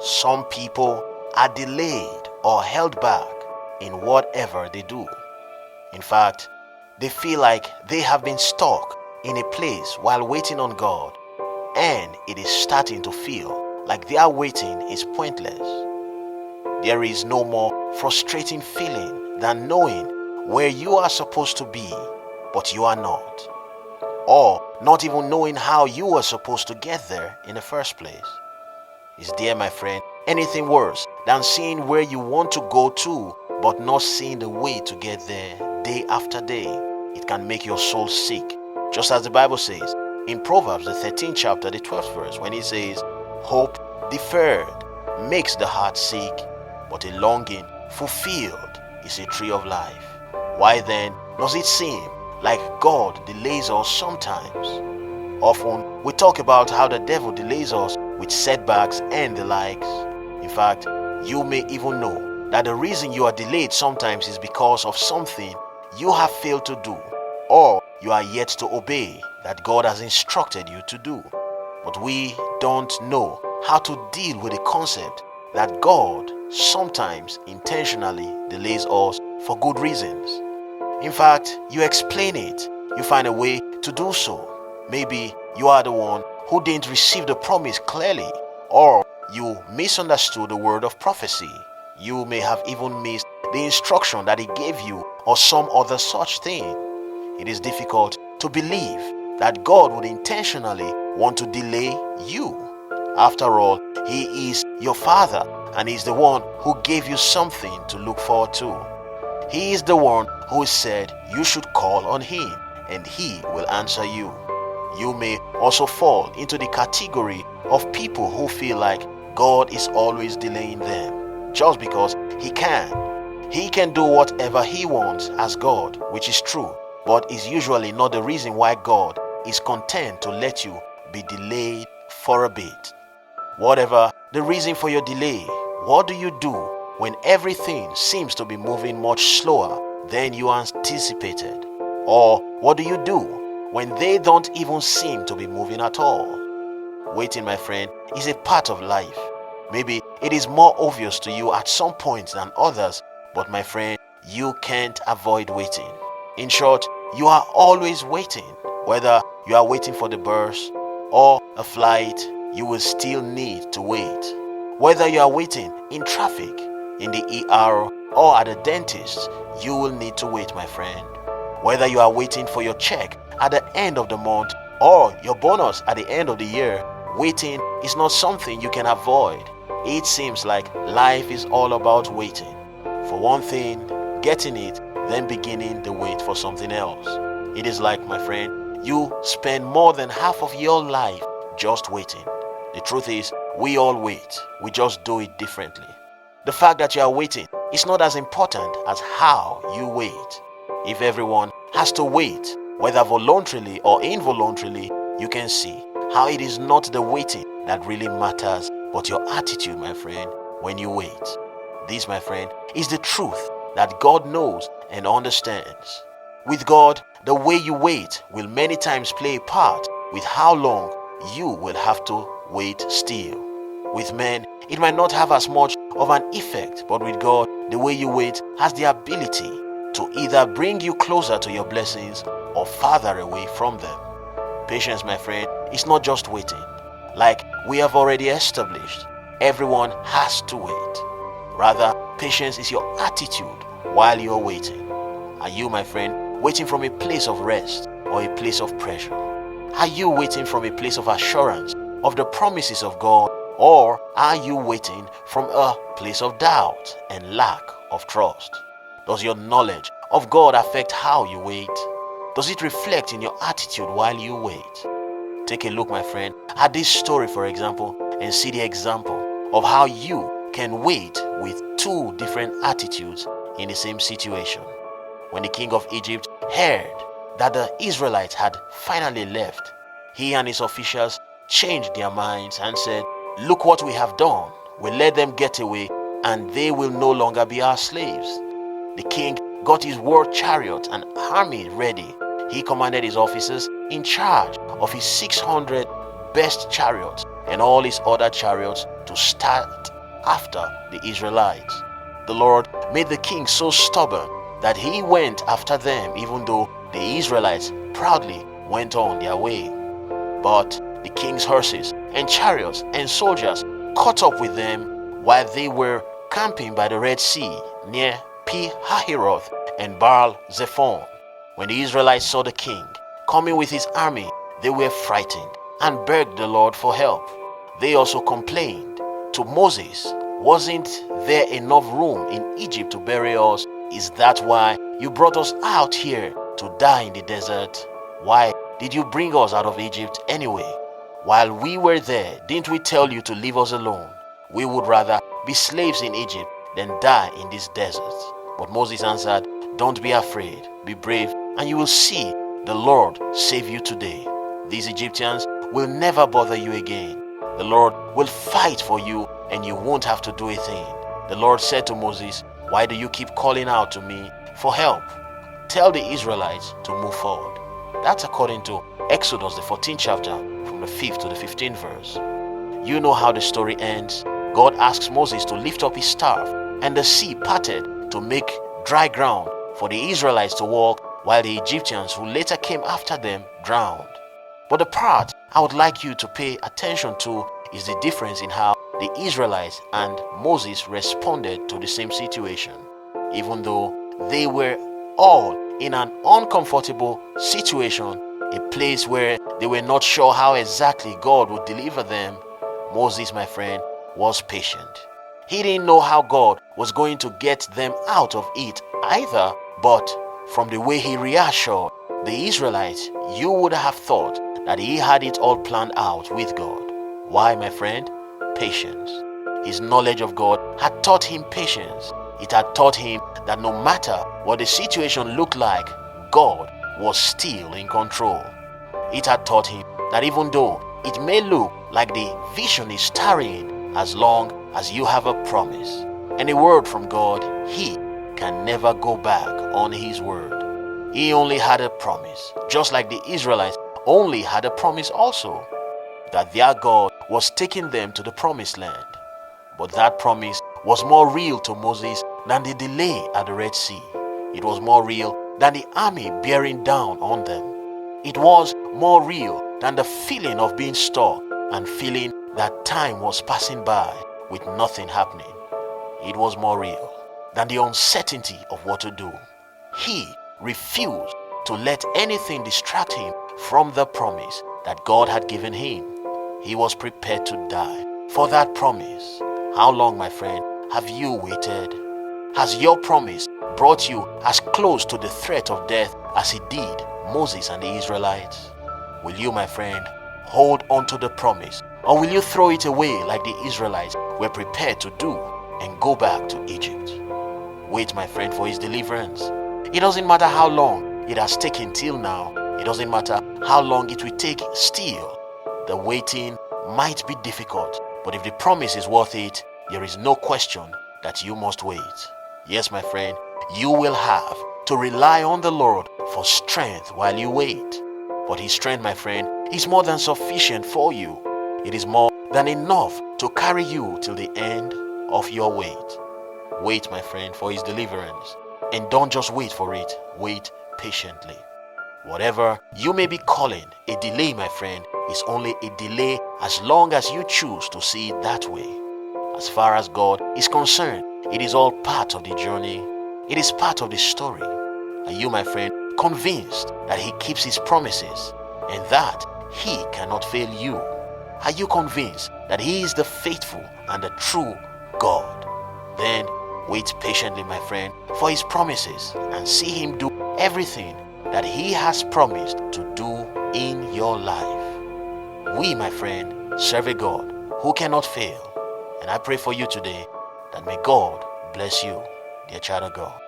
Some people are delayed or held back in whatever they do. In fact, they feel like they have been stuck in a place while waiting on God, and it is starting to feel like their waiting is pointless. There is no more frustrating feeling than knowing where you are supposed to be, but you are not, or not even knowing how you are supposed to get there in the first place. Is there, my friend, anything worse than seeing where you want to go to, but not seeing the way to get there day after day? It can make your soul sick, just as the Bible says in Proverbs, the 13th chapter, the 12th verse, when it says, "Hope deferred makes the heart sick, but a longing fulfilled is a tree of life." Why then does it seem like God delays us sometimes? Often we talk about how the devil delays us with setbacks and the likes. In fact, you may even know that the reason you are delayed sometimes is because of something you have failed to do, or you are yet to obey that God has instructed you to do. But we don't know how to deal with the concept that God sometimes intentionally delays us for good reasons. In fact, you explain it, you find a way to do so. Maybe you are the one who didn't receive the promise clearly, or you misunderstood the word of prophecy. You may have even missed the instruction that He gave you, or some other such thing. It is difficult to believe that God would intentionally want to delay you. After all, He is your Father, and He is the one who gave you something to look forward to. He is the one who said you should call on Him, and He will answer you. You may also fall into the category of people who feel like God is always delaying them just because He can. He can do whatever He wants as God, which is true, but is usually not the reason why God is content to let you be delayed for a bit. Whatever the reason for your delay, what do you do when everything seems to be moving much slower than you anticipated? Or what do you do when they don't even seem to be moving at all? Waiting, my friend, is a part of life. Maybe it is more obvious to you at some points than others, but my friend, you can't avoid waiting. In short, you are always waiting. Whether you are waiting for the bus or a flight, you will still need to wait. Whether you are waiting in traffic, in the ER, or at the dentist, you will need to wait, my friend. Whether you are waiting for your check at the end of the month or your bonus at the end of the year, waiting is not something you can avoid. It seems like life is all about waiting. For one thing, getting it, then beginning the wait for something else. It is like, my friend, you spend more than half of your life just waiting. The truth is, we all wait. We just do it differently. The fact that you are waiting is not as important as how you wait. If everyone has to wait, whether voluntarily or involuntarily, you can see how it is not the waiting that really matters, but your attitude, my friend, when you wait. This, my friend, is the truth that God knows and understands. With God, the way you wait will many times play a part with how long you will have to wait still. With men, it might not have as much of an effect, but with God, the way you wait has the ability to either bring you closer to your blessings or farther away from them. Patience, my friend, is not just waiting. Like we have already established, everyone has to wait. Rather, patience is your attitude while you are waiting. Are you, my friend, waiting from a place of rest or a place of pressure? Are you waiting from a place of assurance of the promises of God, or are you waiting from a place of doubt and lack of trust? Does your knowledge of God affect how you wait? Does it reflect in your attitude while you wait? Take a look, my friend, at this story, for example, and see the example of how you can wait with two different attitudes in the same situation. When the king of Egypt heard that the Israelites had finally left, he and his officials changed their minds and said, "Look what we have done. We'll let them get away and they will no longer be our slaves." The king got his war chariot and army ready. He commanded his officers in charge of his 600 best chariots and all his other chariots to start after the Israelites. The Lord made the king so stubborn that he went after them even though the Israelites proudly went on their way. But the king's horses and chariots and soldiers caught up with them while they were camping by the Red Sea near Pi-hahiroth and Baal-zephon. When the Israelites saw the king coming with his army, they were frightened and begged the Lord for help. They also complained to Moses, "Wasn't there enough room in Egypt to bury us? Is that why you brought us out here to die in the desert? Why did you bring us out of Egypt anyway? While we were there, didn't we tell you to leave us alone? We would rather be slaves in Egypt than die in this desert." But Moses answered, "Don't be afraid, be brave, and you will see the Lord save you today. These Egyptians will never bother you again. The Lord will fight for you and you won't have to do a thing." The Lord said to Moses, "Why do you keep calling out to me for help? Tell the Israelites to move forward." That's according to Exodus, the 14th chapter, from the 5th to the 15th verse. You know how the story ends. God asks Moses to lift up his staff, and the sea parted to make dry ground for the Israelites to walk, while the Egyptians who later came after them drowned. But the part I would like you to pay attention to is the difference in how the Israelites and Moses responded to the same situation. Even though they were all in an uncomfortable situation, a place where they were not sure how exactly God would deliver them, Moses, my friend, was patient. He didn't know how God was going to get them out of it either, but from the way he reassured the Israelites, you would have thought that he had it all planned out with God. Why, my friend? Patience. His knowledge of God had taught him patience. It had taught him that no matter what the situation looked like, God was still in control. It had taught him that even though it may look like the vision is tarrying, as long as you have a promise and a word from God, he can never go back on his word. He only had a promise, just like the Israelites only had a promise also, that their God was taking them to the promised land. But that promise was more real to Moses than the delay at the Red Sea. It was more real than the army bearing down on them. It was more real than the feeling of being stuck and feeling that time was passing by with nothing happening. It was more real than the uncertainty of what to do. He refused to let anything distract him from the promise that God had given him. He was prepared to die for that promise. How long, my friend, have you waited? Has your promise brought you as close to the threat of death as it did Moses and the Israelites? Will you, my friend, hold on to the promise, or will you throw it away like the Israelites were prepared to do and go back to Egypt? Wait, my friend, for his deliverance. It doesn't matter how long it has taken till now. It doesn't matter how long it will take still. The waiting might be difficult, but if the promise is worth it, there is no question that you must wait. Yes, my friend, you will have to rely on the Lord for strength while you wait. But his strength, my friend, is more than sufficient for you. It is more than enough to carry you till the end of your wait. Wait, my friend, for his deliverance. And don't just wait for it, wait patiently. Whatever you may be calling a delay, my friend, is only a delay as long as you choose to see it that way. As far as God is concerned, it is all part of the journey. It is part of the story. Are you, my friend, convinced that he keeps his promises and that he cannot fail you? Are you convinced that he is the faithful and the true God? Then wait patiently, my friend, for his promises and see him do everything that he has promised to do in your life. We, my friend, serve a God who cannot fail. And I pray for you today that may God bless you, dear child of God.